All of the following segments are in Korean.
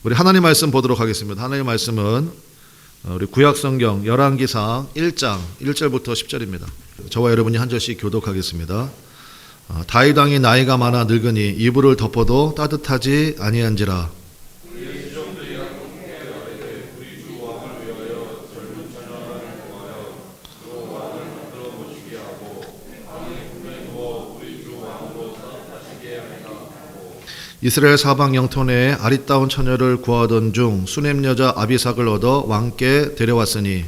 우리 하나님 말씀 보도록 하겠습니다. 하나님 말씀은 우리 구약성경 열왕기상 1장 1절부터 10절입니다. 저와 여러분이 한 절씩 교독하겠습니다. 다윗 왕이 나이가 많아 늙으니 이불을 덮어도 따뜻하지 아니한지라. 이스라엘 사방 영토 내에 아리따운 처녀를 구하던 중 수넴 여자 아비삭을 얻어 왕께 데려왔으니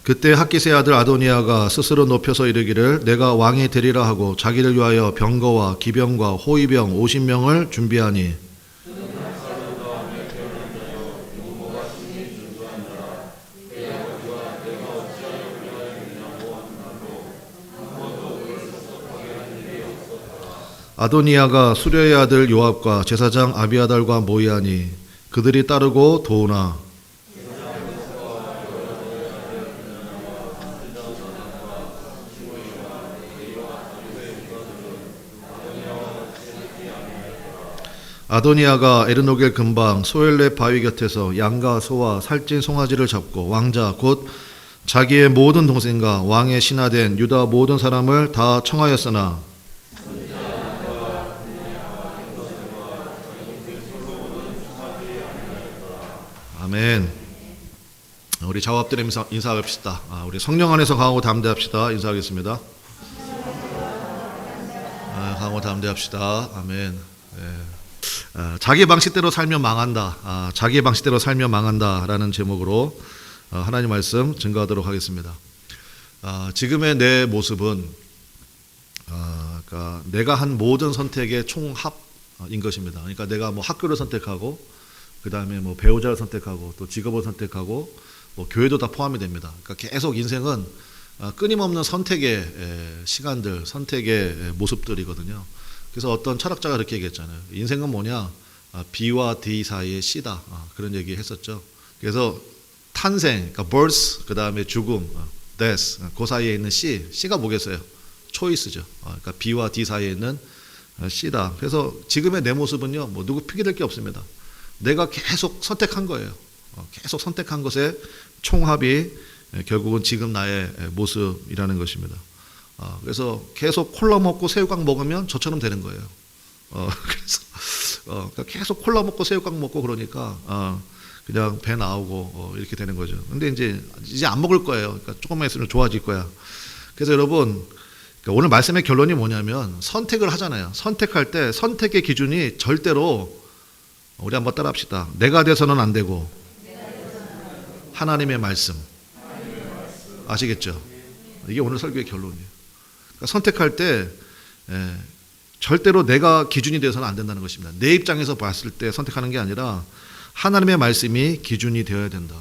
그때 핫깃의 아들 아도니아가 스스로 높여서 이르기를 내가 왕이 되리라 하고 자기를 위하여 병거와 기병과 호위병 50명을 준비하니 아도니아가 수려의 아들 요압과 제사장 아비아달과 모이하니 그들이 따르고 도우나 아도니아가 에르노겔 근방 소엘레 바위 곁에서 양과 소와 살찐 송아지를 잡고 왕자 곧 자기의 모든 동생과 왕의 신하된 유다 모든 사람을 다 청하였으나 아멘. 우리 좌우합들의 인사합시다. 우리 성령 안에서 강하고 담대합시다. 인사하겠습니다. 강하고 담대합시다. 아멘. 자기 방식대로 살면 망한다. 자기 방식대로 살면 망한다라는 제목으로 하나님 말씀 증거하도록 하겠습니다. 지금의 내 모습은 그러니까 내가 한 모든 선택의 총합인 것입니다. 그러니까 내가 뭐 학교를 선택하고 그 다음에 뭐 배우자를 선택하고 또 직업을 선택하고 뭐 교회도 다 포함이 됩니다. 그러니까 계속 인생은 끊임없는 선택의 시간들, 선택의 모습들이거든요. 그래서 어떤 철학자가 그렇게 얘기했잖아요. 인생은 뭐냐? B와 D 사이의 C다. 그런 얘기 했었죠. 그래서 탄생, 그러니까 birth, 그 다음에 죽음, death, 그 사이에 있는 C가 뭐겠어요? choice죠. 그러니까 B와 D 사이에 있는 C다. 그래서 지금의 내 모습은요, 뭐 누구 핑계댈 게 없습니다. 내가 계속 선택한 거예요. 계속 선택한 것의 총합이 결국은 지금 나의 모습이라는 것입니다. 그래서 계속 콜라 먹고 새우깡 먹으면 저처럼 되는 거예요. 그래서 계속 콜라 먹고 새우깡 먹고 그러니까 그냥 배 나오고 이렇게 되는 거죠. 근데 이제 안 먹을 거예요. 그러니까 조금만 있으면 좋아질 거야. 그래서 여러분 그러니까 오늘 말씀의 결론이 뭐냐면 선택을 하잖아요. 선택할 때 선택의 기준이 절대로 우리 한번 따라합시다. 내가 돼서는 안 되고 하나님의 말씀. 아시겠죠? 이게 오늘 설교의 결론이에요. 그러니까 선택할 때 절대로 내가 기준이 되어서는 안 된다는 것입니다. 내 입장에서 봤을 때 선택하는 게 아니라 하나님의 말씀이 기준이 되어야 된다.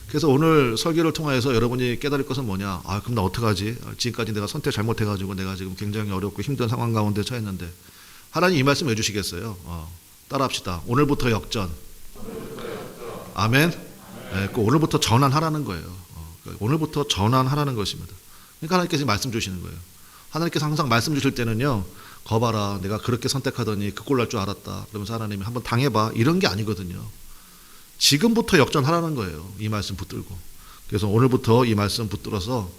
그래서 오늘 설교를 통해서 여러분이 깨달을 것은 뭐냐? 그럼 나 어떡하지? 지금까지 내가 선택 잘못해가지고 내가 지금 굉장히 어렵고 힘든 상황 가운데 처했는데 하나님 이 말씀 해주시겠어요? 따라합시다. 오늘부터 역전. 아멘. 오늘부터 전환하라는 거예요. 오늘부터 전환하라는 것입니다. 그러니까 하나님께서 말씀 주시는 거예요. 하나님께서 항상 말씀 주실 때는요, 거봐라, 내가 그렇게 선택하더니 그 꼴 날 줄 알았다. 그러면서 하나님이 한번 당해봐. 이런 게 아니거든요. 지금부터 역전하라는 거예요. 이 말씀 붙들고. 그래서 오늘부터 이 말씀 붙들어서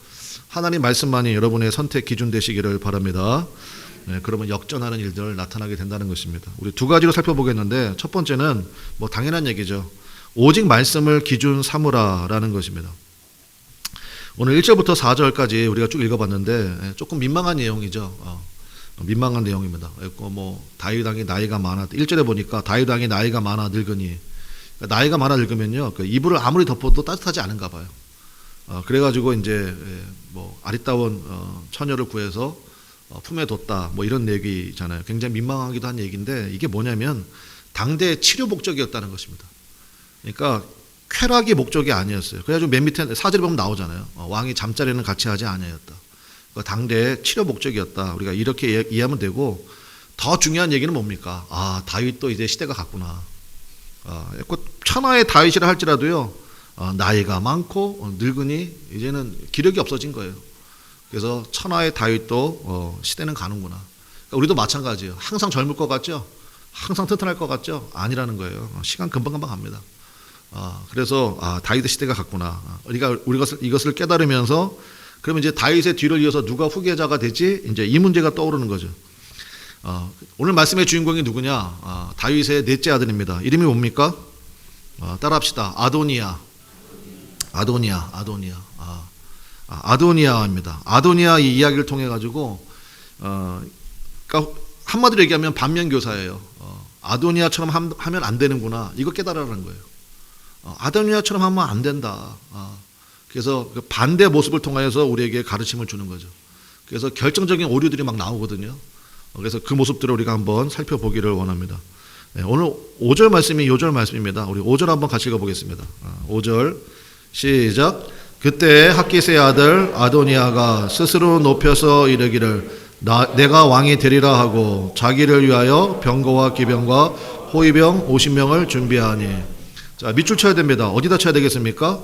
하나님 말씀만이 여러분의 선택 기준 되시기를 바랍니다. 그러면 역전하는 일들 나타나게 된다는 것입니다. 우리 두 가지로 살펴보겠는데 첫 번째는 뭐 당연한 얘기죠. 오직 말씀을 기준 삼으라라는 것입니다. 오늘 1절부터 4절까지 우리가 쭉 읽어봤는데 조금 민망한 내용이죠. 민망한 내용입니다. 뭐 다윗 왕이 나이가 많아 1절에 보니까 다윗 왕이 나이가 많아 늙으니 나이가 많아 늙으면요 그 이불을 아무리 덮어도 따뜻하지 않은가 봐요. 그래가지고 이제 뭐 아리따운 처녀를 구해서 품에 뒀다 뭐 이런 얘기잖아요. 굉장히 민망하기도 한 얘기인데 이게 뭐냐면 당대의 치료 목적이었다는 것입니다. 그러니까 쾌락이 목적이 아니었어요. 그래가지고 맨 밑에 사절에 보면 나오잖아요. 왕이 잠자리는 같이 하지 아니하였다. 당대의 치료 목적이었다. 우리가 이렇게 이해하면 되고 더 중요한 얘기는 뭡니까? 다윗도 이제 시대가 갔구나. 천하의 다윗이라 할지라도요 나이가 많고 늙으니 이제는 기력이 없어진 거예요. 그래서 천하의 다윗도 시대는 가는구나. 그러니까 우리도 마찬가지예요. 항상 젊을 것 같죠? 항상 튼튼할 것 같죠? 아니라는 거예요. 시간 금방금방 갑니다. 그래서 다윗의 시대가 갔구나. 우리가 이것을 깨달으면서 그러면 이제 다윗의 뒤를 이어서 누가 후계자가 되지? 이제 이 문제가 떠오르는 거죠. 오늘 말씀의 주인공이 누구냐? 다윗의 넷째 아들입니다. 이름이 뭡니까? 따라합시다. 아도니아입니다. 아도니아 이 이야기를 통해 가지고 그러니까 한마디로 얘기하면 반면교사예요. 아도니아처럼 하면 안 되는구나. 이거 깨달으라는 거예요. 아도니아처럼 하면 안 된다. 그래서 그 반대 모습을 통하여서 우리에게 가르침을 주는 거죠. 그래서 결정적인 오류들이 막 나오거든요. 그래서 그 모습들을 우리가 한번 살펴보기를 원합니다. 네, 오늘 5절 말씀이 요절 말씀입니다. 우리 5절 한번 같이 읽어보겠습니다. 5절 시작. 그때 학기스의 아들 아도니아가 스스로 높여서 이르기를 내가 왕이 되리라 하고 자기를 위하여 병거와 기병과 호위병 50명을 준비하니. 자, 밑줄 쳐야 됩니다. 어디다 쳐야 되겠습니까?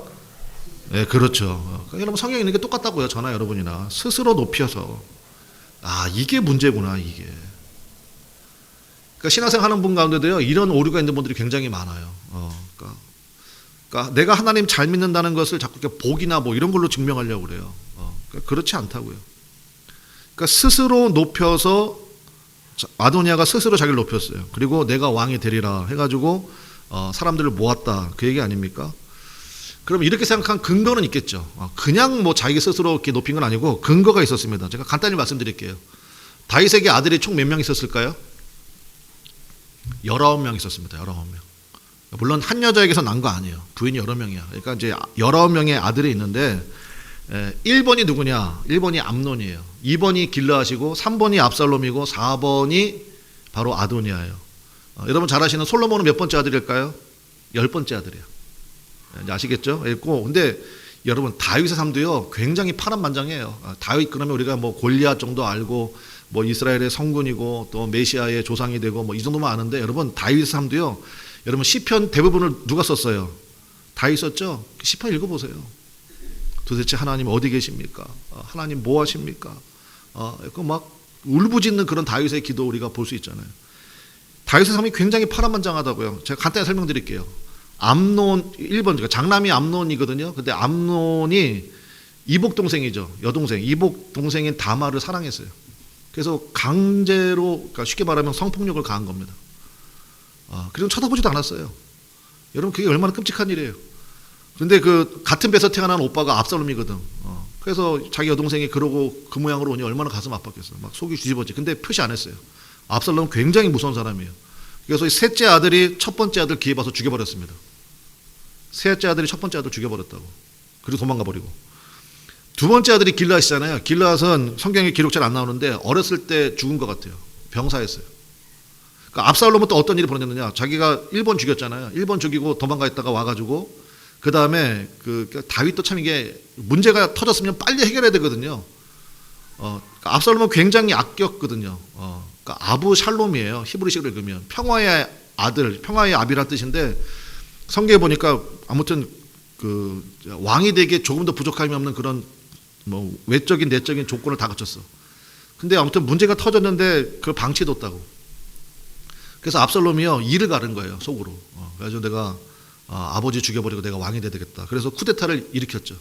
네, 그렇죠. 여러분 성경에 있는 게 똑같다고요. 저나 여러분이나 스스로 높여서. 이게 문제구나 이게. 그러니까 신앙생활 하는 분 가운데도요 이런 오류가 있는 분들이 굉장히 많아요. 그러니까 내가 하나님 잘 믿는다는 것을 자꾸 이렇게 복이나 뭐 이런 걸로 증명하려고 그래요. 그러니까 그렇지 않다고요. 그러니까 스스로 높여서 아도니아가 스스로 자기를 높였어요. 그리고 내가 왕이 되리라 해가지고 사람들을 모았다 그 얘기 아닙니까? 그럼 이렇게 생각한 근거는 있겠죠. 그냥 뭐 자기 스스로 이렇게 높인 건 아니고 근거가 있었습니다. 제가 간단히 말씀드릴게요. 다윗에게 아들이 총 몇 명 있었을까요? 19명 있었습니다. 19명. 물론 한 여자에게서 난 거 아니에요. 부인이 여러 명이야. 그러니까 이제 19명의 아들이 있는데 1번이 누구냐? 1번이 암논이에요. 2번이 길르앗이고 3번이 압살롬이고 4번이 바로 아도니아예요. 여러분 잘 아시는 솔로몬은 몇 번째 아들일까요? 10번째 아들이에요. 이제 아시겠죠? 근데 여러분 다윗의 삶도요 굉장히 파란만장해요. 다윗 그러면 우리가 뭐 골리앗 정도 알고 뭐 이스라엘의 성군이고 또 메시아의 조상이 되고 뭐 이 정도만 아는데 여러분 다윗의 삶도요 여러분 시편 대부분을 누가 썼어요? 다윗 썼죠? 시편 읽어보세요. 도대체 하나님 어디 계십니까? 하나님 뭐 하십니까? 그 막 울부짖는 그런 다윗의 기도 우리가 볼 수 있잖아요. 다윗의 삶이 굉장히 파란만장하다고요. 제가 간단히 설명드릴게요. 암논 1번 그러니까 장남이 암논이거든요. 근데 암논이 이복 동생이죠. 여동생 이복 동생인 다말을 사랑했어요. 그래서 강제로 그러니까 쉽게 말하면 성폭력을 가한 겁니다. 그리고 쳐다보지도 않았어요. 여러분 그게 얼마나 끔찍한 일이에요. 그런데 그 같은 배에서 태어난 오빠가 압살롬이거든. 그래서 자기 여동생이 그러고 그 모양으로 오니 얼마나 가슴 아팠겠어. 막 속이 뒤집어지. 근데 표시 안 했어요. 압살롬은 굉장히 무서운 사람이에요. 그래서 셋째 아들이 첫 번째 아들 기회 봐서 죽여버렸습니다. 셋째 아들이 첫 번째 아들 죽여버렸다고. 그리고 도망가 버리고. 두 번째 아들이 길르앗이잖아요. 길르앗은 성경에 기록 잘 안 나오는데 어렸을 때 죽은 것 같아요. 병사였어요. 그러니까 압살롬은 또 어떤 일이 벌어졌느냐. 자기가 1번 죽였잖아요. 1번 죽이고 도망가 있다가 와가지고 그 다음에 다윗도 참 이게 문제가 터졌으면 빨리 해결해야 되거든요. 그러니까 압살롬은 굉장히 악겼거든요. 그러니까 아부 샬롬이에요. 히브리식으로 읽으면 평화의 아들, 평화의 아비란 뜻인데 성경에 보니까 아무튼 그 왕이 되기에 조금 더 부족함이 없는 그런 뭐 외적인 내적인 조건을 다 갖췄어. 근데 아무튼 문제가 터졌는데 그걸 방치해뒀다고. 그래서 압살롬이요 일을 가른 거예요 속으로. 그래서 내가 아버지 죽여버리고 내가 왕이 돼야 되겠다. 그래서 쿠데타를 일으켰죠.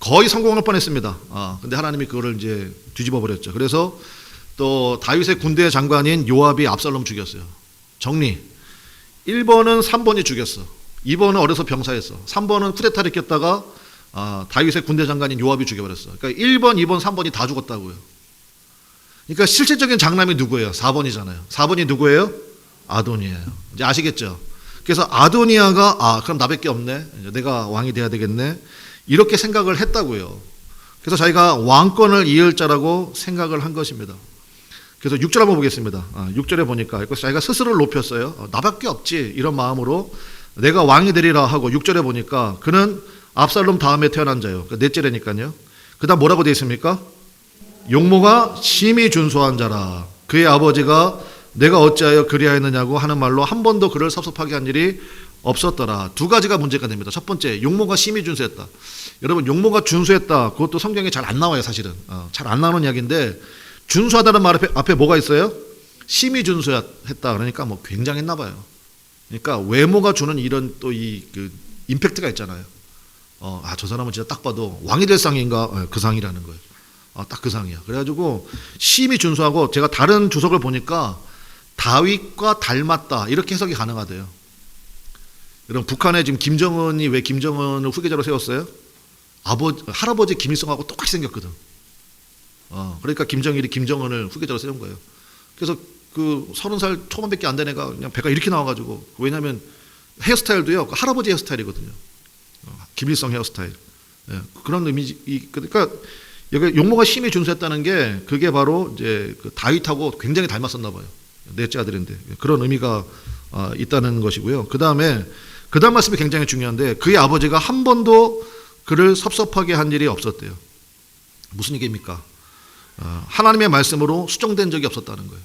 거의 성공할 뻔했습니다. 근데 하나님이 그거를 이제 뒤집어 버렸죠. 그래서 또 다윗의 군대 장관인 요압이 압살롬 죽였어요. 정리. 1번은 3번이 죽였어. 2번은 어려서 병사였어. 3번은 쿠데타를 일으켰다가 다윗의 군대 장관인 요압이 죽여버렸어. 그러니까 1번, 2번, 3번이 다 죽었다고요. 그러니까 실질적인 장남이 누구예요? 4번이잖아요. 4번이 누구예요? 아도니아예요. 이제 아시겠죠? 그래서 아도니아가 그럼 나밖에 없네. 내가 왕이 돼야 되겠네. 이렇게 생각을 했다고요. 그래서 자기가 왕권을 이을 자라고 생각을 한 것입니다. 그래서 6절 한번 보겠습니다. 6절에 보니까 자기가 스스로를 높였어요. 나밖에 없지 이런 마음으로 내가 왕이 되리라 하고 6절에 보니까 그는 압살롬 다음에 태어난 자요. 넷째라니까요. 그 다음 뭐라고 되어 있습니까? 용모가 심히 준수한 자라. 그의 아버지가 내가 어찌하여 그리하였느냐고 하는 말로 한 번도 그를 섭섭하게 한 일이 없었더라. 두 가지가 문제가 됩니다. 첫 번째, 용모가 심히 준수했다. 여러분, 용모가 준수했다. 그것도 성경에 잘 안 나와요, 사실은. 잘 안 나오는 이야기인데, 준수하다는 말 앞에 뭐가 있어요? 심히 준수했다. 그러니까 뭐 굉장했나 봐요. 그러니까 외모가 주는 이런 또 그 임팩트가 있잖아요. 저 사람은 진짜 딱 봐도 왕이 될 상인가? 그 상이라는 거예요. 딱 그 상이야. 그래가지고 심히 준수하고, 제가 다른 주석을 보니까 다윗과 닮았다. 이렇게 해석이 가능하대요. 여러분, 북한에 지금 김정은이 왜 김정은을 후계자로 세웠어요? 할아버지 김일성하고 똑같이 생겼거든. 그러니까 김정일이 김정은을 후계자로 세운 거예요. 그래서 그 30살 초반밖에 안 된 애가 그냥 배가 이렇게 나와가지고, 왜냐면 헤어스타일도요, 그 할아버지 헤어스타일이거든요. 김일성 헤어스타일. 예, 그런 의미, 그러니까 여기 용모가 심히 준수했다는 게 그게 바로 이제 그 다윗하고 굉장히 닮았었나 봐요. 넷째 아들인데. 그런 의미가 있다는 것이고요. 그 다음 말씀이 굉장히 중요한데, 그의 아버지가 한 번도 그를 섭섭하게 한 일이 없었대요. 무슨 얘기입니까? 하나님의 말씀으로 수정된 적이 없었다는 거예요.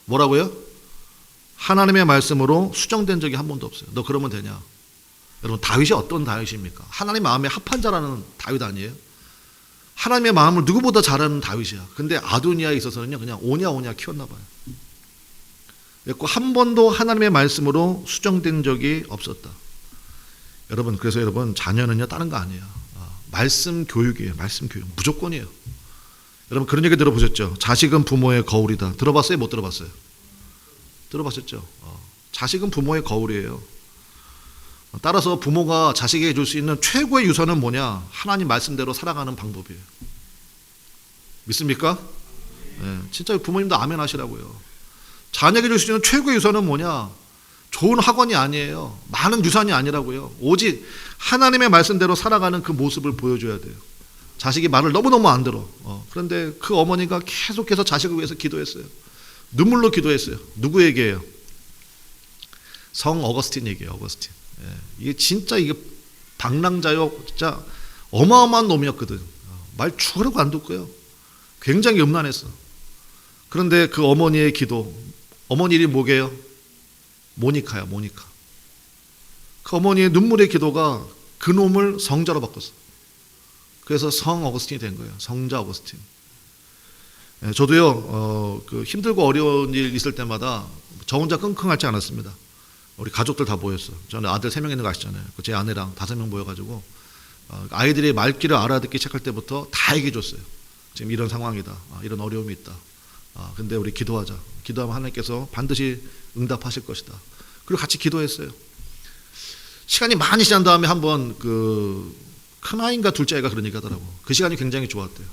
뭐라고요? 하나님의 말씀으로 수정된 적이 한 번도 없어요. 너 그러면 되냐? 여러분, 다윗이 어떤 다윗입니까? 하나님 마음에 합한 자라는 다윗 아니에요? 하나님의 마음을 누구보다 잘 아는 다윗이야. 근데 아도니아에 있어서는요, 그냥 오냐 키웠나 봐요. 그래서 한 번도 하나님의 말씀으로 수정된 적이 없었다. 여러분, 그래서 여러분, 자녀는요, 다른 거 아니에요. 말씀 교육이에요. 말씀 교육. 무조건이에요. 여러분, 그런 얘기 들어보셨죠? 자식은 부모의 거울이다. 들어봤어요? 못 들어봤어요? 들어봤었죠? 자식은 부모의 거울이에요. 따라서 부모가 자식에게 줄 수 있는 최고의 유산은 뭐냐? 하나님 말씀대로 살아가는 방법이에요. 믿습니까? 네, 진짜 부모님도 아멘 하시라고요. 자녀에게 줄 수 있는 최고의 유산은 뭐냐? 좋은 학원이 아니에요. 많은 유산이 아니라고요. 오직 하나님의 말씀대로 살아가는 그 모습을 보여줘야 돼요. 자식이 말을 너무너무 안 들어. 그런데 그 어머니가 계속해서 자식을 위해서 기도했어요. 눈물로 기도했어요. 누구에게요? 성 어거스틴 얘기예요. 어거스틴. 이게 진짜 이게 방랑자요. 진짜 어마어마한 놈이었거든. 말 죽으라고 안 듣고요. 굉장히 음란했어. 그런데 그 어머니의 기도, 어머니 이름이 뭐게요? 모니카야, 모니카. 그 어머니의 눈물의 기도가 그 놈을 성자로 바꿨어. 그래서 성 어거스틴이 된 거예요. 성자 어거스틴. 저도요, 그 힘들고 어려운 일 있을 때마다 저 혼자 끙끙 앓지 않았습니다. 우리 가족들 다 모였어. 저는 아들 3명 있는 거 아시잖아요. 제 아내랑 5명 모여가지고 아이들이 말귀를 알아듣기 시작할 때부터 다 얘기해 줬어요. 지금 이런 상황이다. 이런 어려움이 있다. 근데 우리 기도하자. 기도하면 하나님께서 반드시 응답하실 것이다. 그리고 같이 기도했어요. 시간이 많이 지난 다음에 한번 그 큰아이인가 둘째아이가 그런 얘기 하더라고. 그 시간이 굉장히 좋았대요.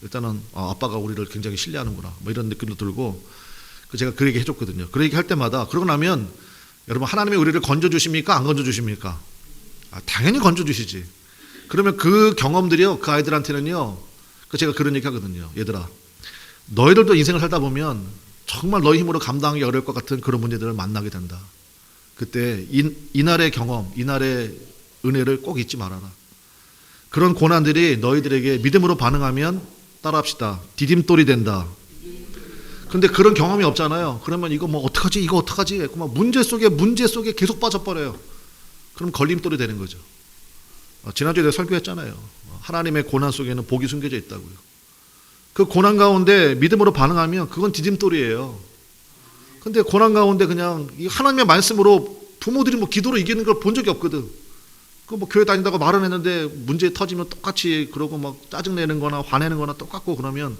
일단은 아빠가 우리를 굉장히 신뢰하는구나. 뭐 이런 느낌도 들고, 제가 그 얘기 해줬거든요. 그 얘기 할 때마다, 그러고 나면 여러분, 하나님이 우리를 건져주십니까? 안 건져주십니까? 당연히 건져주시지. 그러면 그 경험들이요, 그 아이들한테는요, 제가 그런 얘기 하거든요. 얘들아, 너희들도 인생을 살다 보면 정말 너희 힘으로 감당하기 어려울 것 같은 그런 문제들을 만나게 된다. 그때 이날의 경험, 이날의 은혜를 꼭 잊지 말아라. 그런 고난들이 너희들에게 믿음으로 반응하면 따라합시다. 디딤돌이 된다. 근데 그런 경험이 없잖아요. 그러면 이거 뭐 어떡하지? 이거 어떡하지? 막 문제 속에 계속 빠져버려요. 그럼 걸림돌이 되는 거죠. 지난주에 내가 설교했잖아요. 하나님의 고난 속에는 복이 숨겨져 있다고요. 그 고난 가운데 믿음으로 반응하면 그건 디딤돌이에요. 근데 고난 가운데 그냥 하나님의 말씀으로 부모들이 뭐 기도로 이기는 걸 본 적이 없거든. 그 뭐 교회 다닌다고 말은 했는데 문제 터지면 똑같이 그러고 막 짜증내는 거나 화내는 거나 똑같고 그러면,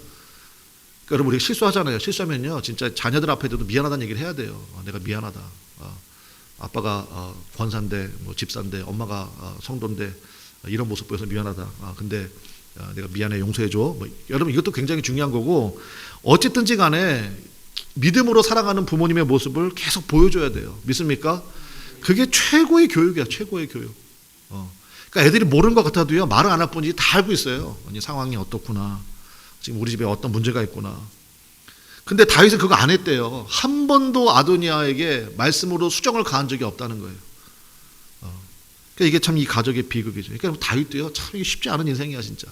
여러분, 우리가 실수하잖아요. 실수하면요, 진짜 자녀들 앞에도 미안하다는 얘기를 해야 돼요. 내가 미안하다. 아빠가 권사인데, 뭐 집사인데, 엄마가 성도인데, 이런 모습 보여서 미안하다. 근데 내가 미안해, 용서해줘. 뭐, 여러분, 이것도 굉장히 중요한 거고, 어쨌든지 간에 믿음으로 살아가는 부모님의 모습을 계속 보여줘야 돼요. 믿습니까? 그게 최고의 교육이야, 최고의 교육. 그러니까 애들이 모르는 것 같아도요, 말을 안 할 뿐이지 다 알고 있어요. 상황이 어떻구나. 지금 우리 집에 어떤 문제가 있구나. 근데 다윗은 그거 안 했대요. 한 번도 아도니아에게 말씀으로 수정을 가한 적이 없다는 거예요. 그러니까 이게 참 이 가족의 비극이죠. 그러니까 다윗도요, 참 이게 쉽지 않은 인생이야, 진짜.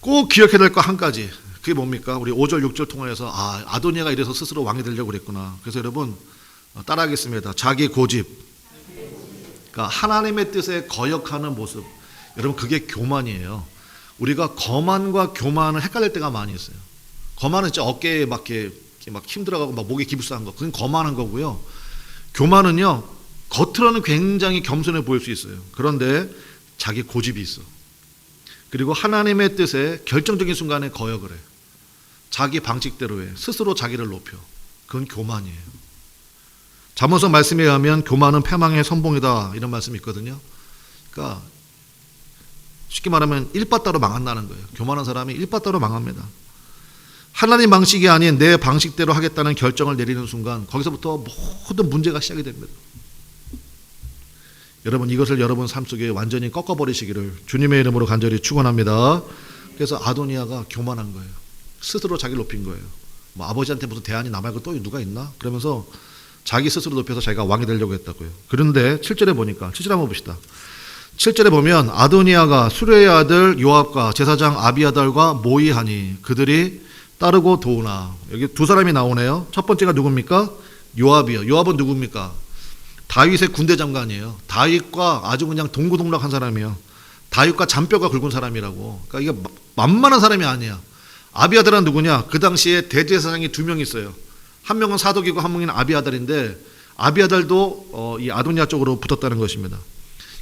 꼭 기억해야 될 거 한 가지. 그게 뭡니까? 우리 5절 6절 통해서 아도니아가 이래서 스스로 왕이 되려고 그랬구나. 그래서 여러분 따라하겠습니다. 자기 고집. 그러니까 하나님의 뜻에 거역하는 모습. 여러분 그게 교만이에요. 우리가 거만과 교만을 헷갈릴 때가 많이 있어요. 거만은 진짜 어깨에 막 힘들어가고 막 목에 기부스한 거. 그건 거만한 거고요. 교만은요. 겉으로는 굉장히 겸손해 보일 수 있어요. 그런데 자기 고집이 있어. 그리고 하나님의 뜻에 결정적인 순간에 거역을 해. 자기 방식대로 해. 스스로 자기를 높여. 그건 교만이에요. 잠언서 말씀에 의하면 교만은 패망의 선봉이다 이런 말씀이 있거든요. 그러니까 쉽게 말하면 일바따로 망한다는 거예요. 교만한 사람이 일바따로 망합니다. 하나님 방식이 아닌 내 방식대로 하겠다는 결정을 내리는 순간 거기서부터 모든 문제가 시작이 됩니다. 여러분 이것을 여러분 삶 속에 완전히 꺾어버리시기를 주님의 이름으로 간절히 축원합니다. 그래서 아도니아가 교만한 거예요. 스스로 자기를 높인 거예요. 뭐 아버지한테 무슨 대안이 나 말고 또 누가 있나? 그러면서 자기 스스로 높여서 자기가 왕이 되려고 했다고요. 그런데 7절에 보니까 7절 한번 봅시다. 7절에 보면 아도니아가 수레의 아들 요압과 제사장 아비아달과 모의하니 그들이 따르고 도우나. 여기 두 사람이 나오네요. 첫 번째가 누굽니까? 요압이요. 요압은 누굽니까? 다윗의 군대 장관이에요. 다윗과 아주 그냥 동고동락한 사람이에요. 다윗과 잔뼈가 굵은 사람이라고. 그러니까 이게 만만한 사람이 아니야. 아비아달은 누구냐? 그 당시에 대제사장이 두 명 있어요. 한 명은 사독이고 한 명은 아비아달인데 아비아달도 이 아도니아 쪽으로 붙었다는 것입니다.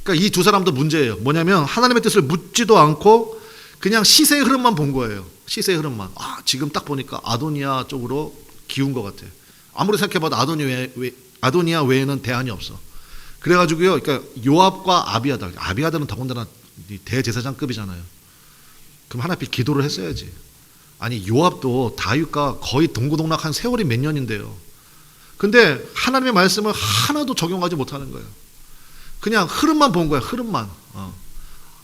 그러니까 이 두 사람도 문제예요. 뭐냐면 하나님의 뜻을 묻지도 않고 그냥 시세의 흐름만 본 거예요. 시세의 흐름만. 지금 딱 보니까 아도니아 쪽으로 기운 것 같아. 아무리 생각해봐도 아도니아 외에는 대안이 없어. 그래가지고요. 그러니까 요압과 아비아달은 더군다나 대제사장급이잖아요. 그럼 하나님 기도를 했어야지. 아니 요압도 다윗과 거의 동고동락한 세월이 몇 년인데요. 근데 하나님의 말씀을 하나도 적용하지 못하는 거예요. 그냥 흐름만 본 거야. 흐름만.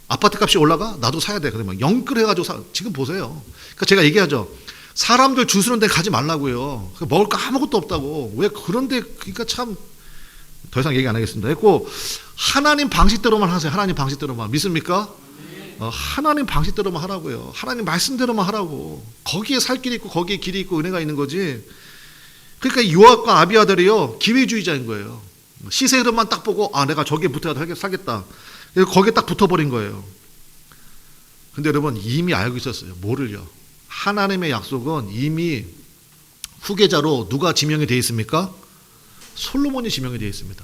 아파트 값이 올라가? 나도 사야 돼. 그러면 영끌해가지고 지금 보세요. 그러니까 제가 얘기하죠. 사람들 줄 서는 데 가지 말라고요. 먹을 거 아무것도 없다고. 왜 그런데 그러니까 참 더 이상 얘기 안 하겠습니다. 했고 하나님 방식대로만 하세요. 하나님 방식대로만. 믿습니까? 하나님 방식대로만 하라고요. 하나님 말씀대로만 하라고. 거기에 살 길이 있고 거기에 길이 있고 은혜가 있는 거지. 그러니까 요압과 아비아달이요 기회주의자인 거예요. 시세 흐름만 딱 보고 내가 저기에 붙어야 살겠다. 그래서 거기에 딱 붙어버린 거예요. 근데 여러분 이미 알고 있었어요. 뭐를요? 하나님의 약속은 이미 후계자로 누가 지명이 되어 있습니까? 솔로몬이 지명이 되어 있습니다.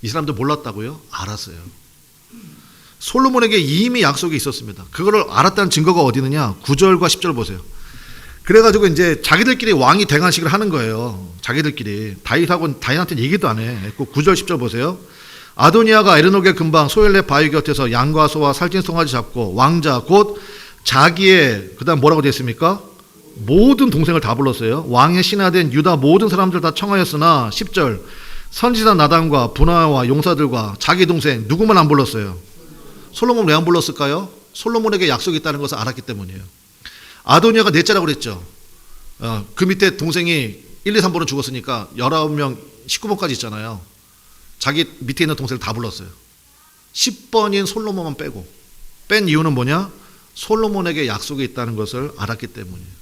이 사람도 몰랐다고요? 알았어요. 솔로몬에게 이미 약속이 있었습니다. 그거를 알았다는 증거가 어디 있느냐? 9절과 10절 보세요. 그래가지고 이제 자기들끼리 왕이 대관식을 하는 거예요. 자기들끼리. 다윗한테는 얘기도 안 해. 9절 10절 보세요. 아도니아가 에르녹의 근방 소엘레 바위 곁에서 양과 소와 살찐 송아지 잡고 왕자 곧 자기의 그다음 뭐라고 되어 있습니까? 모든 동생을 다 불렀어요. 왕의 신하된 유다 모든 사람들 다 청하였으나 10절 선지자 나단과 분하와 용사들과 자기 동생 누구만 안 불렀어요. 솔로몬 왜 안 불렀을까요? 솔로몬에게 약속이 있다는 것을 알았기 때문이에요. 아도니아가 넷째라고 그랬죠. 그 밑에 동생이 1, 2, 3번은 죽었으니까 19명 19번까지 있잖아요. 자기 밑에 있는 동생을 다 불렀어요. 10번인 솔로몬만 빼고. 뺀 이유는 뭐냐? 솔로몬에게 약속이 있다는 것을 알았기 때문이에요.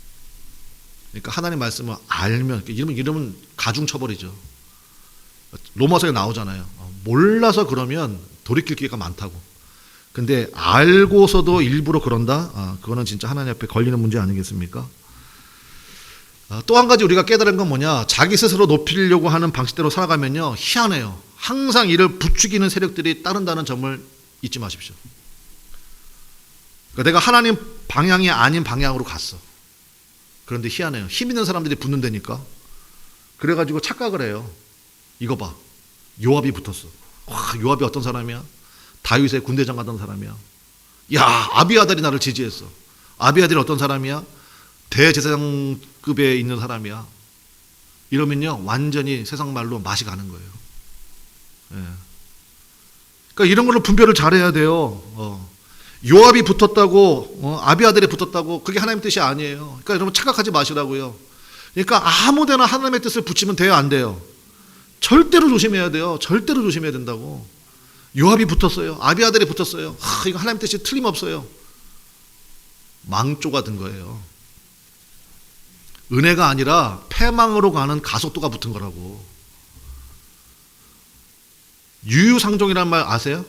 그러니까 하나님 말씀을 알면 이러면 가중처벌이죠. 로마서에 나오잖아요. 몰라서 그러면 돌이킬 기회가 많다고. 근데 알고서도 일부러 그런다? 그거는 진짜 하나님 앞에 걸리는 문제 아니겠습니까? 또 한 가지 우리가 깨달은 건 뭐냐? 자기 스스로 높이려고 하는 방식대로 살아가면요 희한해요. 항상 이를 부추기는 세력들이 따른다는 점을 잊지 마십시오. 그러니까 내가 하나님 방향이 아닌 방향으로 갔어. 그런데 희한해요. 힘 있는 사람들이 붙는다니까. 그래가지고 착각을 해요. 이거 봐. 요압이 붙었어. 와, 요압이 어떤 사람이야? 다윗의 군대장 가던 사람이야. 야, 아비아달이 나를 지지했어. 아비아달이 어떤 사람이야? 대제사장급에 있는 사람이야. 이러면요 완전히 세상 말로 맛이 가는 거예요. 예. 그러니까 이런 걸로 분별을 잘해야 돼요. 요압이 붙었다고 아비아달이 붙었다고 그게 하나님의 뜻이 아니에요. 그러니까 여러분 착각하지 마시라고요. 그러니까 아무데나 하나님의 뜻을 붙이면 돼요, 안 돼요? 절대로 조심해야 돼요. 절대로 조심해야 된다고. 요압이 붙었어요. 아비아달이 붙었어요. 이거 하나님의 뜻이 틀림없어요. 망조가 된 거예요. 은혜가 아니라 패망으로 가는 가속도가 붙은 거라고. 유유상종이라는 말 아세요?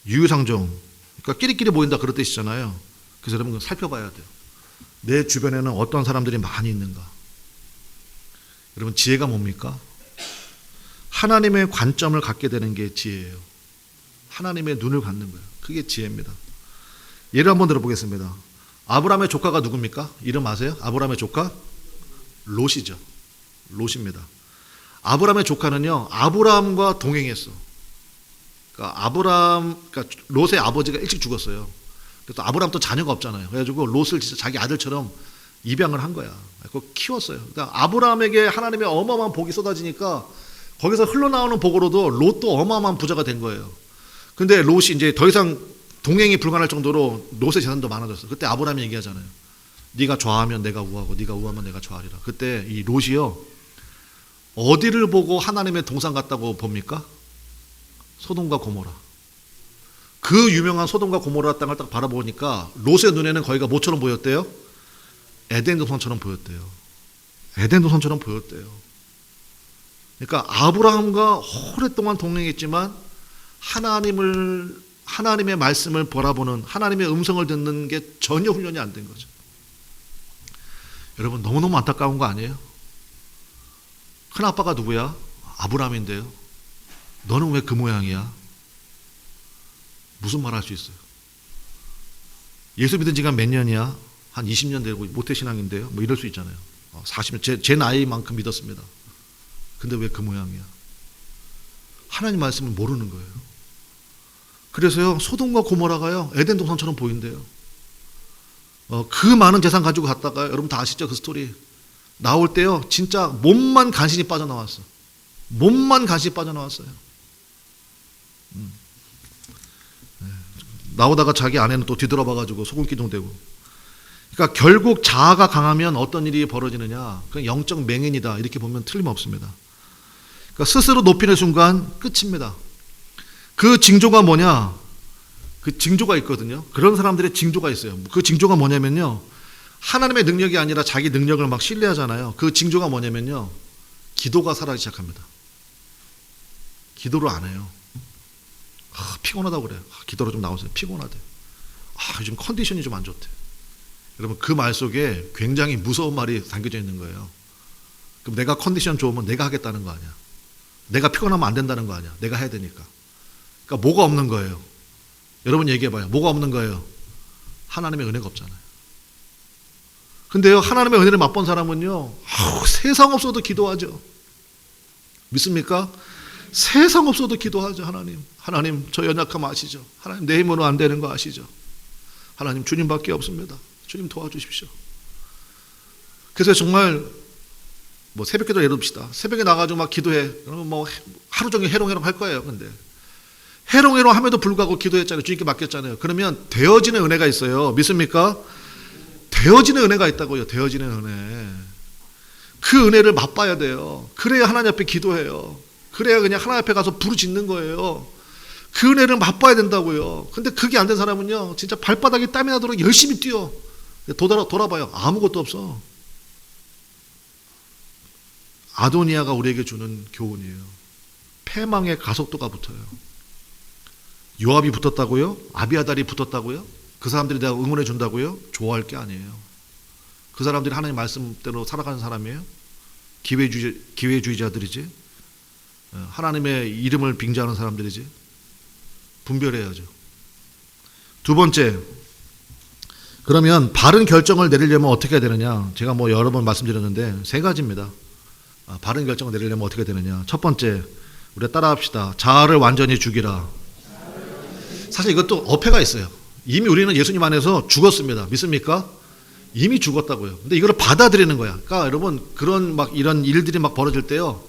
유유상종. 그러니까 끼리끼리 모인다 그런 뜻이잖아요. 그래서 여러분 살펴봐야 돼요. 내 주변에는 어떤 사람들이 많이 있는가. 여러분 지혜가 뭡니까? 하나님의 관점을 갖게 되는 게 지혜예요. 하나님의 눈을 갖는 거예요. 그게 지혜입니다. 예를 한번 들어보겠습니다. 아브라함의 조카가 누굽니까? 이름 아세요? 아브라함의 조카? 롯이죠. 롯입니다. 아브라함의 조카는요, 아브라함과 동행했어. 그러니까 롯의 아버지가 일찍 죽었어요. 그래서 아브라함 또 자녀가 없잖아요. 그래가지고 롯을 진짜 자기 아들처럼 입양을 한 거야. 그거 키웠어요. 그러니까 아브라함에게 하나님의 어마어마한 복이 쏟아지니까 거기서 흘러나오는 복으로도 롯도 어마어마한 부자가 된 거예요. 근데 롯이 이제 더 이상 동행이 불가능할 정도로 롯의 재산도 많아졌어. 그때 아브라함이 얘기하잖아요. 네가 좌하면 내가 우하고 네가 우하면 내가 좌하리라. 그때 이 롯이요, 어디를 보고 하나님의 동산 같다고 봅니까? 소돔과 고모라. 그 유명한 소돔과 고모라 땅을 딱 바라보니까 롯의 눈에는 거기가 뭐처럼 보였대요? 에덴 동산처럼 보였대요. 에덴 동산처럼 보였대요. 그러니까 아브라함과 오랫동안 동행했지만 하나님의 말씀을 바라보는, 하나님의 음성을 듣는 게 전혀 훈련이 안 된 거죠. 여러분 너무너무 안타까운 거 아니에요? 큰아빠가 누구야? 아브라함인데요. 너는 왜 그 모양이야? 무슨 말 할 수 있어요? 예수 믿은 지가 몇 년이야? 한 20년 되고 모태신앙인데요. 뭐 이럴 수 있잖아요. 40년, 제 나이만큼 믿었습니다. 근데 왜 그 모양이야? 하나님 말씀을 모르는 거예요. 그래서요, 소돔과 고모라가요, 에덴 동산처럼 보인대요. 그 많은 재산 가지고 갔다가, 여러분 다 아시죠? 그 스토리. 나올 때요, 진짜 몸만 간신히 빠져나왔어. 몸만 간신히 빠져나왔어요. 나오다가 자기 아내는 또 뒤돌아봐가지고 소금기둥되고. 그러니까 결국 자아가 강하면 어떤 일이 벌어지느냐? 그냥 영적 맹인이다. 이렇게 보면 틀림없습니다. 그러니까 스스로 높이는 순간 끝입니다. 그 징조가 뭐냐? 그 징조가 있거든요. 그런 사람들의 징조가 있어요. 그 징조가 뭐냐면요, 하나님의 능력이 아니라 자기 능력을 막 신뢰하잖아요. 그 징조가 뭐냐면요, 기도가 사라지기 시작합니다. 기도를 안 해요. 피곤하다고 그래요. 기도로 좀 나오세요. 피곤하대. 요즘 컨디션이 좀 안 좋대. 여러분 그 말 속에 굉장히 무서운 말이 담겨져 있는 거예요. 그럼 내가 컨디션 좋으면 내가 하겠다는 거 아니야. 내가 피곤하면 안 된다는 거 아니야. 내가 해야 되니까. 그러니까 뭐가 없는 거예요? 여러분 얘기해봐요. 뭐가 없는 거예요? 하나님의 은혜가 없잖아요. 근데요, 하나님의 은혜를 맛본 사람은요, 세상 없어도 기도하죠. 믿습니까? 세상 없어도 기도하죠. 하나님 저 연약함 아시죠? 하나님 내 힘으로 안 되는 거 아시죠? 하나님 주님밖에 없습니다. 주님 도와주십시오. 그래서 정말 뭐 새벽기도 예를 듭시다. 새벽에 나가지고 막 기도해. 그러면 뭐 하루 종일 해롱해롱 할 거예요. 근데 해롱해롱 함에도 불구하고 기도했잖아요. 주님께 맡겼잖아요. 그러면 되어지는 은혜가 있어요. 믿습니까? 되어지는 은혜가 있다고요. 되어지는 은혜. 그 은혜를 맛봐야 돼요. 그래야 하나님 앞에 기도해요. 그래야 그냥 하나님 앞에 가서 부르짖는 거예요. 그 은혜를 맛봐야 된다고요. 근데 그게 안 된 사람은요, 진짜 발바닥에 땀이 나도록 열심히 뛰어. 돌아봐요. 아무것도 없어. 아도니아가 우리에게 주는 교훈이에요. 패망의 가속도가 붙어요. 요압이 붙었다고요? 아비아달이 붙었다고요? 그 사람들이 내가 응원해 준다고요? 좋아할 게 아니에요. 그 사람들이 하나님 말씀대로 살아가는 사람이에요? 기회주의자들이지? 하나님의 이름을 빙자하는 사람들이지? 분별해야죠. 두 번째, 그러면 바른 결정을 내리려면 어떻게 해야 되느냐? 제가 뭐 여러 번 말씀드렸는데 세 가지입니다. 바른 결정을 내리려면 어떻게 되느냐? 첫 번째, 우리 따라합시다. 자아를 완전히 죽이라. 사실 이것도 어폐가 있어요. 이미 우리는 예수님 안에서 죽었습니다. 믿습니까? 이미 죽었다고요. 근데 이걸 받아들이는 거야. 그러니까 여러분 그런 막 이런 일들이 막 벌어질 때요,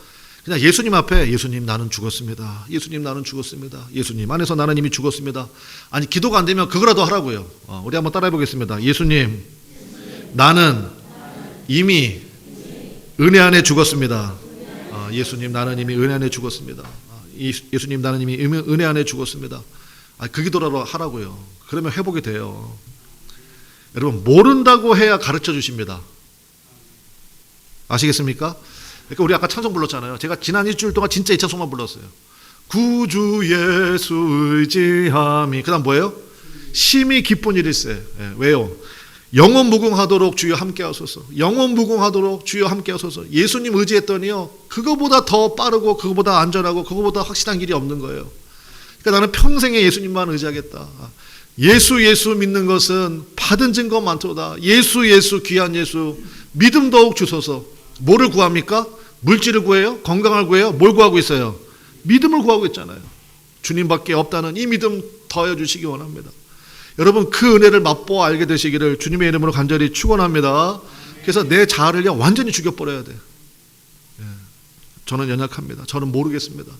그냥 예수님 앞에 예수님 나는 죽었습니다. 예수님 나는 죽었습니다. 예수님 안에서 나는 이미 죽었습니다. 아니 기도가 안 되면 그거라도 하라고요. 우리 한번 따라해 보겠습니다. 예수님 나는 이미 은혜 안에 죽었습니다. 예수님 나는 이미 은혜 안에 죽었습니다. 예수님 나는 이미 은혜 안에 죽었습니다. 그 기도라도 하라고요. 그러면 회복이 돼요. 여러분 모른다고 해야 가르쳐 주십니다. 아시겠습니까? 그러니까 우리 아까 찬송 불렀잖아요. 제가 지난 일주일 동안 진짜 이 찬송만 불렀어요. 구주 예수 의지함이. 그 다음 뭐예요? 심히 기쁜 일일세. 예, 왜요? 영원 무궁하도록 주여 함께 하소서. 영원 무궁하도록 주여 함께 하소서. 예수님 의지했더니요, 그거보다 더 빠르고 그거보다 안전하고 그거보다 확실한 길이 없는 거예요. 그러니까 나는 평생에 예수님만 의지하겠다. 예수 믿는 것은 받은 증거 많도다. 예수 귀한 예수 믿음 더욱 주소서. 뭐를 구합니까? 물질을 구해요? 건강을 구해요? 뭘 구하고 있어요? 믿음을 구하고 있잖아요. 주님밖에 없다는 이 믿음 더해 주시기 원합니다. 여러분, 그 은혜를 맛보아 알게 되시기를 주님의 이름으로 간절히 축원합니다. 그래서 내 자아를요 완전히 죽여버려야 돼요. 예. 저는 연약합니다. 저는 모르겠습니다.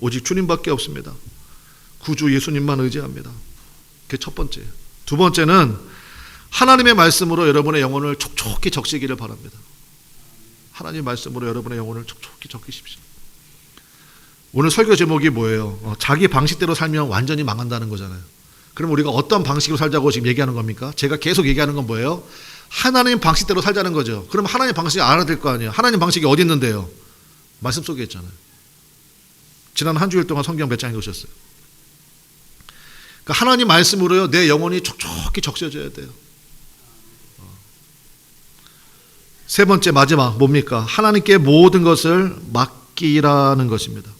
오직 주님밖에 없습니다. 구주 예수님만 의지합니다. 그게 첫 번째. 두 번째는 하나님의 말씀으로 여러분의 영혼을 촉촉히 적시기를 바랍니다. 하나님의 말씀으로 여러분의 영혼을 촉촉히 적시십시오. 오늘 설교 제목이 뭐예요? 자기 방식대로 살면 완전히 망한다는 거잖아요. 그럼 우리가 어떤 방식으로 살자고 지금 얘기하는 겁니까? 제가 계속 얘기하는 건 뭐예요? 하나님 방식대로 살자는 거죠. 그럼 하나님 방식이 알아야 될 거 아니에요. 하나님 방식이 어디 있는데요? 말씀 속에 있잖아요. 지난 한 주일 동안 성경 몇 장 읽으셨어요? 그러니까 하나님 말씀으로요 내 영혼이 촉촉히 적셔져야 돼요. 세 번째, 마지막 뭡니까? 하나님께 모든 것을 맡기라는 것입니다.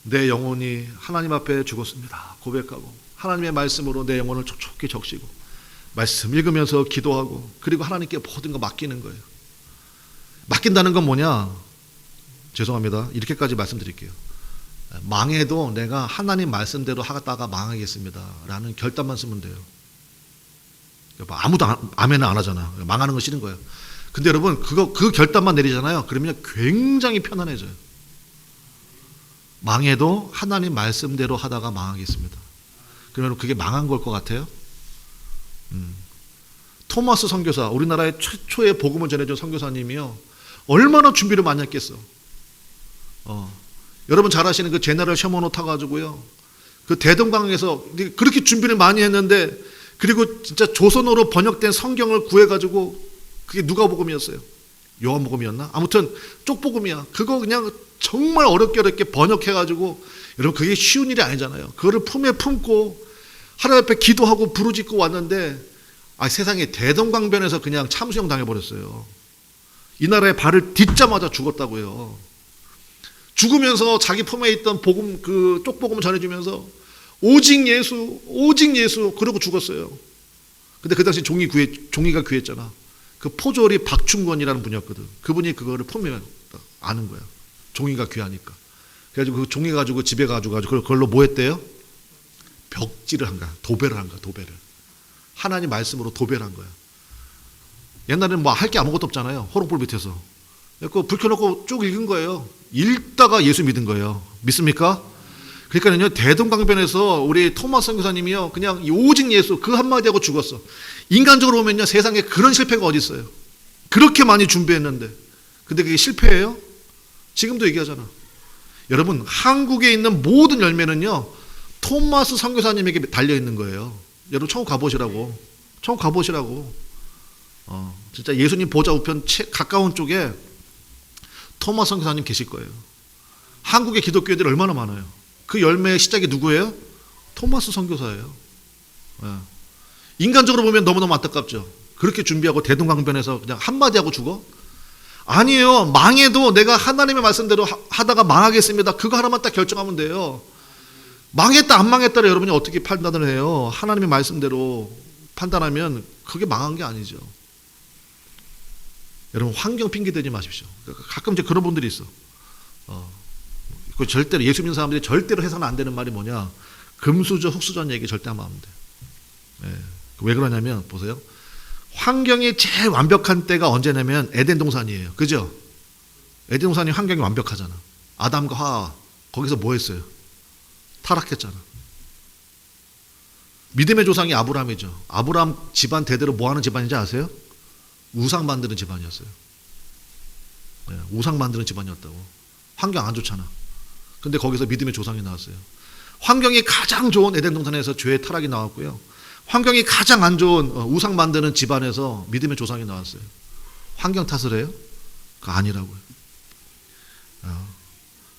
내 영혼이 하나님 앞에 죽었습니다. 고백하고 하나님의 말씀으로 내 영혼을 촉촉히 적시고 말씀 읽으면서 기도하고 그리고 하나님께 모든 거 맡기는 거예요. 맡긴다는 건 뭐냐? 죄송합니다. 이렇게까지 말씀드릴게요. 망해도 내가 하나님 말씀대로 하다가 망하겠습니다 라는 결단만 쓰면 돼요. 아무도 아멘을 안 하잖아. 망하는 거 싫은 거예요. 근데 여러분 그 결단만 내리잖아요. 그러면 굉장히 편안해져요. 망해도 하나님 말씀대로 하다가 망하겠습니다. 그러면 그게 망한 걸 것 같아요? 토마스 선교사, 우리나라의 최초의 복음을 전해준 선교사님이요 얼마나 준비를 많이 했겠어. 여러분 잘 아시는 그 제너럴 셔먼호 타가지고요 그 대동강에서 그렇게 준비를 많이 했는데 그리고 진짜 조선어로 번역된 성경을 구해가지고 그게 누가 복음이었어요? 요한복음이었나? 아무튼 쪽복음이야. 그거 그냥 정말 어렵게 번역해가지고 여러분 그게 쉬운 일이 아니잖아요. 그거를 품에 품고 하나님 앞에 기도하고 부르짖고 왔는데 세상에 대동강변에서 그냥 참수형 당해버렸어요. 이 나라에 발을 딛자마자 죽었다고요. 죽으면서 자기 품에 있던 복음 그 쪽복음을 전해주면서 오직 예수 그러고 죽었어요. 근데 그 당시 종이가 귀했잖아. 그 포졸이 박충권이라는 분이었거든. 그분이 그거를 품에 아는 거야. 종이가 귀하니까. 그래가지고 그 종이 가지고 집에 가지고 그걸로 뭐 했대요? 벽지를 한 거야. 도배를 한 거야. 도배를. 하나님 말씀으로 도배를 한 거야. 옛날에는 뭐 할 게 아무것도 없잖아요. 호롱불 밑에서. 그 불 켜놓고 쭉 읽은 거예요. 읽다가 예수 믿은 거예요. 믿습니까? 그러니까요 대동강변에서 우리 토마스 선교사님이요 그냥 오직 예수 그 한마디 하고 죽었어. 인간적으로 보면요 세상에 그런 실패가 어디 있어요? 그렇게 많이 준비했는데 근데 그게 실패예요? 지금도 얘기하잖아. 여러분 한국에 있는 모든 열매는요 토마스 선교사님에게 달려있는 거예요. 여러분 천국 가보시라고. 진짜 예수님 보좌 우편 가까운 쪽에 토마스 선교사님 계실 거예요. 한국의 기독교인들이 얼마나 많아요. 그 열매의 시작이 누구예요? 토마스 선교사예요. 인간적으로 보면 너무너무 안타깝죠. 그렇게 준비하고 대동강변에서 그냥 한마디 하고 죽어? 아니에요. 망해도 내가 하나님의 말씀대로 하다가 망하겠습니다. 그거 하나만 딱 결정하면 돼요. 망했다 안 망했다를 여러분이 어떻게 판단을 해요? 하나님의 말씀대로 판단하면 그게 망한 게 아니죠. 여러분 환경 핑계 대지 마십시오. 가끔 이제 그런 분들이 있어. 그 절대로 예수 믿는 사람들이 절대로 해서는 안 되는 말이 뭐냐? 금수저 흙수저는 얘기 절대 하면 안 돼. 왜 그러냐면 보세요. 환경이 제일 완벽한 때가 언제냐면 에덴 동산이에요. 그죠? 에덴 동산이 환경이 완벽하잖아. 아담과 하와 거기서 뭐 했어요? 타락했잖아. 믿음의 조상이 아브라함이죠. 아브라함 집안 대대로 뭐 하는 집안인지 아세요? 우상 만드는 집안이었어요. 우상 만드는 집안이었다고. 환경 안 좋잖아. 근데 거기서 믿음의 조상이 나왔어요. 환경이 가장 좋은 에덴 동산에서 죄의 타락이 나왔고요. 환경이 가장 안 좋은 우상 만드는 집안에서 믿음의 조상이 나왔어요. 환경 탓을 해요? 그거 아니라고요.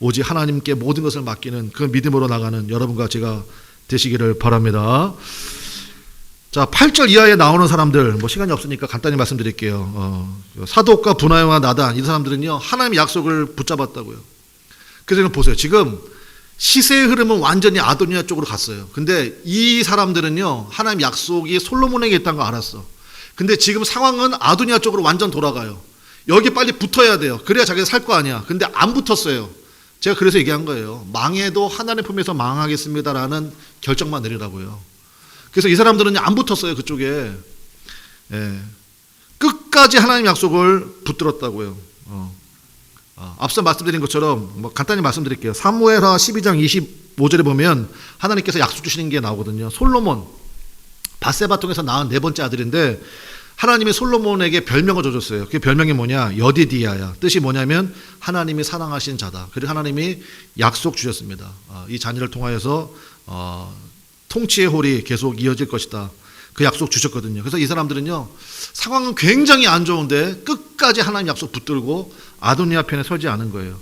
오직 하나님께 모든 것을 맡기는 그 믿음으로 나가는 여러분과 제가 되시기를 바랍니다. 자, 8절 이하에 나오는 사람들, 뭐 시간이 없으니까 간단히 말씀드릴게요. 사독과 분하야와 나단, 이 사람들은요 하나님의 약속을 붙잡았다고요. 그래서 보세요. 지금 시세의 흐름은 완전히 아도니아 쪽으로 갔어요. 근데 이 사람들은요 하나님 약속이 솔로몬에게 있다는 거 알았어. 근데 지금 상황은 아도니아 쪽으로 완전 돌아가요. 여기 빨리 붙어야 돼요. 그래야 자기가 살 거 아니야. 근데 안 붙었어요. 제가 그래서 얘기한 거예요. 망해도 하나님의 품에서 망하겠습니다라는 결정만 내리라고요. 그래서 이 사람들은 안 붙었어요. 그쪽에. 끝까지 하나님 약속을 붙들었다고요. 앞서 말씀드린 것처럼 뭐 간단히 말씀드릴게요. 사무엘하 12장 25절에 보면 하나님께서 약속 주시는 게 나오거든요. 솔로몬, 밧세바 통해서 낳은 네 번째 아들인데 하나님이 솔로몬에게 별명을 줘줬어요. 그 별명이 뭐냐? 여디디야야. 뜻이 뭐냐면 하나님이 사랑하신 자다. 그리고 하나님이 약속 주셨습니다. 이 자녀를 통하여서 통치의 홀이 계속 이어질 것이다. 그 약속 주셨거든요. 그래서 이 사람들은요 상황은 굉장히 안 좋은데 끝까지 하나님 약속 붙들고 아도니아 편에 서지 않은 거예요.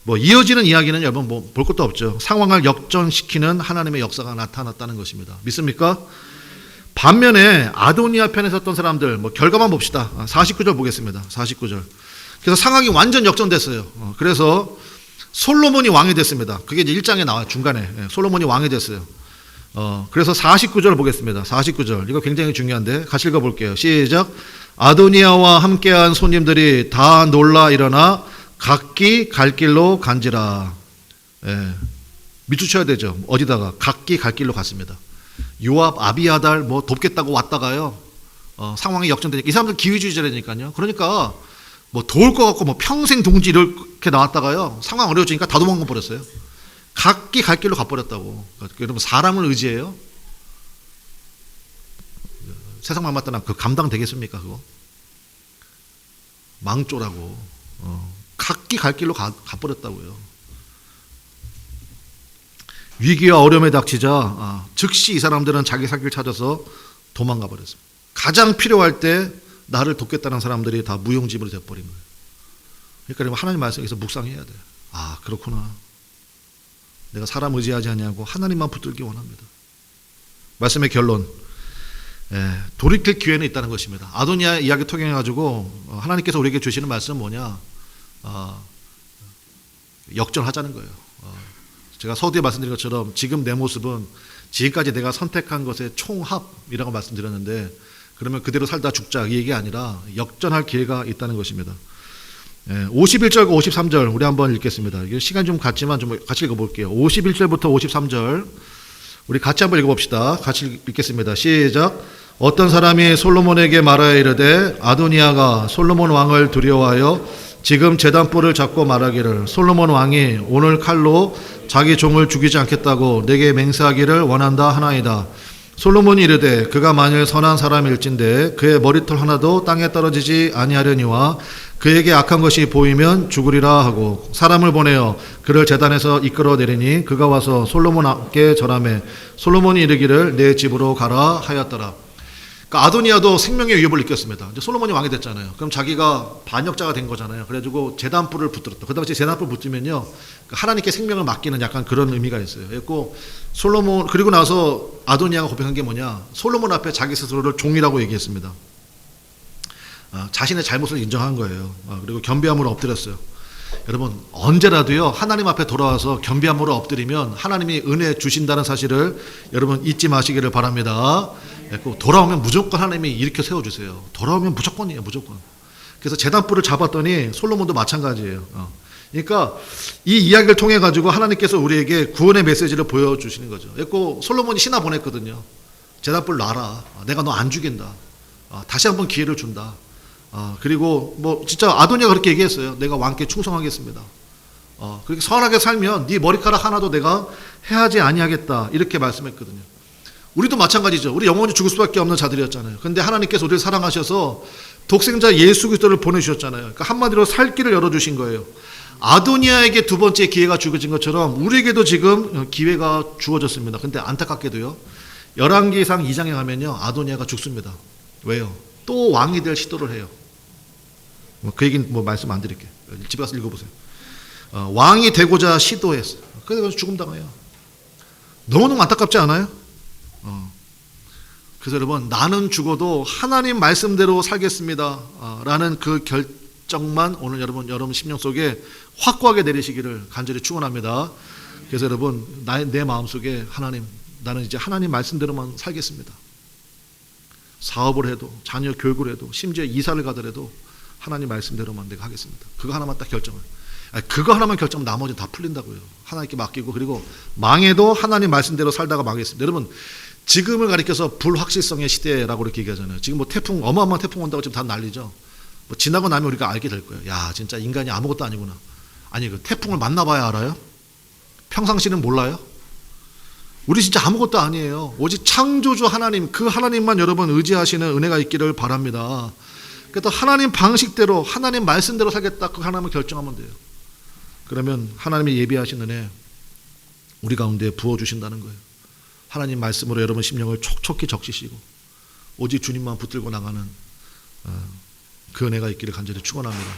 뭐 이어지는 이야기는 여러분 뭐 볼 것도 없죠. 상황을 역전시키는 하나님의 역사가 나타났다는 것입니다. 믿습니까? 반면에 아도니아 편에 섰던 사람들 뭐 결과만 봅시다. 49절 보겠습니다. 49절. 그래서 상황이 완전 역전됐어요. 그래서 솔로몬이 왕이 됐습니다. 그게 이제 1장에 나와요. 중간에 솔로몬이 왕이 됐어요. 그래서 49절 보겠습니다. 49절. 이거 굉장히 중요한데 같이 읽어볼게요. 시작. 아도니아와 함께한 손님들이 다 놀라 일어나 각기 갈 길로 간지라. 밑줄 쳐야 되죠. 어디다가 각기 갈 길로 갔습니다. 요압, 아비아달 뭐 돕겠다고 왔다가요. 상황이 역전되니까 이 사람들 기회주의자라니까요. 그러니까 뭐 도울 것 같고 뭐 평생 동지 이렇게 나왔다가요. 상황 어려워지니까 다 도망가 버렸어요. 각기 갈 길로 가버렸다고. 여러분 사람을 의지해요? 세상 맘 맞다나 그 감당 되겠습니까 그거? 망조라고. 각기 갈 길로 가버렸다고요. 위기와 어려움에 닥치자 즉시 이 사람들은 자기 살 길 찾아서 도망가 버렸습니다. 가장 필요할 때 나를 돕겠다는 사람들이 다 무용지물이 되어버린 거예요. 그러니까 하나님 말씀에서 묵상해야 돼요. 아 그렇구나. 내가 사람 의지하지 않냐고 하나님만 붙들기 원합니다. 말씀의 결론. 돌이킬 기회는 있다는 것입니다. 아도니아 이야기 통해가지고 하나님께서 우리에게 주시는 말씀은 뭐냐? 역전하자는 거예요. 제가 서두에 말씀드린 것처럼 지금 내 모습은 지금까지 내가 선택한 것의 총합이라고 말씀드렸는데 그러면 그대로 살다 죽자 이 얘기 아니라 역전할 기회가 있다는 것입니다. 51절과 53절 우리 한번 읽겠습니다. 시간 좀 갔지만 좀 같이 읽어볼게요. 51절부터 53절 우리 같이 한번 읽어봅시다. 같이 읽겠습니다. 시작. 어떤 사람이 솔로몬에게 말하여 이르되 아도니아가 솔로몬 왕을 두려워하여 지금 제단불을 잡고 말하기를 솔로몬 왕이 오늘 칼로 자기 종을 죽이지 않겠다고 내게 맹세하기를 원한다 하나이다. 솔로몬이 이르되 그가 만일 선한 사람일진데 그의 머리털 하나도 땅에 떨어지지 아니하려니와 그에게 악한 것이 보이면 죽으리라 하고 사람을 보내어 그를 제단에서 이끌어내리니 그가 와서 솔로몬께 절하매 솔로몬이 이르기를 내 집으로 가라 하였더라. 그러니까 아도니아도 생명의 위협을 느꼈습니다. 이제 솔로몬이 왕이 됐잖아요. 그럼 자기가 반역자가 된 거잖아요. 그래가지고 제단불을 붙들었다. 그 당시 제단불 붙으면요 하나님께 생명을 맡기는 약간 그런 의미가 있어요. 그리고 솔로몬 그리고 나서 아도니아가 고백한 게 뭐냐? 솔로몬 앞에 자기 스스로를 종이라고 얘기했습니다. 자신의 잘못을 인정한 거예요. 그리고 겸비함으로 엎드렸어요. 여러분 언제라도요 하나님 앞에 돌아와서 겸비함으로 엎드리면 하나님이 은혜 주신다는 사실을 여러분 잊지 마시기를 바랍니다. 돌아오면 무조건 하나님이 일으켜 세워주세요. 돌아오면 무조건이에요. 무조건. 그래서 제단불을 잡았더니 솔로몬도 마찬가지예요. 그러니까 이 이야기를 통해 가지고 하나님께서 우리에게 구원의 메시지를 보여주시는 거죠. 그래서 솔로몬이 신하 보냈거든요. 제단불 놔라. 내가 너 안 죽인다. 다시 한번 기회를 준다. 그리고 뭐 진짜 아도니아가 그렇게 얘기했어요. 내가 왕께 충성하겠습니다. 그렇게 선하게 살면 네 머리카락 하나도 내가 해하지 아니하겠다. 이렇게 말씀했거든요. 우리도 마찬가지죠. 우리 영원히 죽을 수밖에 없는 자들이었잖아요. 그런데 하나님께서 우리를 사랑하셔서 독생자 예수 그리스도를 보내주셨잖아요. 그러니까 한마디로 살 길을 열어주신 거예요. 아도니아에게 두 번째 기회가 주어진 것처럼 우리에게도 지금 기회가 주어졌습니다. 근데 안타깝게도요. 열왕기상 2장에 가면요. 아도니아가 죽습니다. 왜요? 또 왕이 될 시도를 해요. 그 얘기는 뭐 말씀 안 드릴게요. 집에 가서 읽어보세요. 왕이 되고자 시도했어요. 그래서 죽음 당해요. 너무너무 안타깝지 않아요? 그래서 여러분, 나는 죽어도 하나님 말씀대로 살겠습니다 라는 그 결정만 오늘 여러분 심령 속에 확고하게 내리시기를 간절히 축원합니다. 그래서 여러분, 내 마음속에 하나님, 나는 이제 하나님 말씀대로만 살겠습니다. 사업을 해도, 자녀 교육을 해도, 심지어 이사를 가더라도 하나님 말씀대로만 내가 하겠습니다. 그거 하나만 딱 결정을. 그거 하나만 결정하면 나머지는 다 풀린다고요. 하나님께 맡기고, 그리고 망해도 하나님 말씀대로 살다가 망했습니다. 여러분, 지금을 가리켜서 불확실성의 시대라고 이렇게 얘기하잖아요. 지금 뭐 태풍, 어마어마한 태풍 온다고 지금 다 난리죠. 뭐 지나고 나면 우리가 알게 될 거예요. 야, 진짜 인간이 아무것도 아니구나. 아니, 그 태풍을 만나봐야 알아요? 평상시는 몰라요? 우리 진짜 아무것도 아니에요. 오직 창조주 하나님, 그 하나님만 여러분 의지하시는 은혜가 있기를 바랍니다. 그래서 하나님 방식대로, 하나님 말씀대로 살겠다, 그 하나님을 결정하면 돼요. 그러면 하나님이 예비하신 은혜 우리 가운데 부어주신다는 거예요. 하나님 말씀으로 여러분 심령을 촉촉히 적시시고 오직 주님만 붙들고 나가는 그 은혜가 있기를 간절히 축원합니다.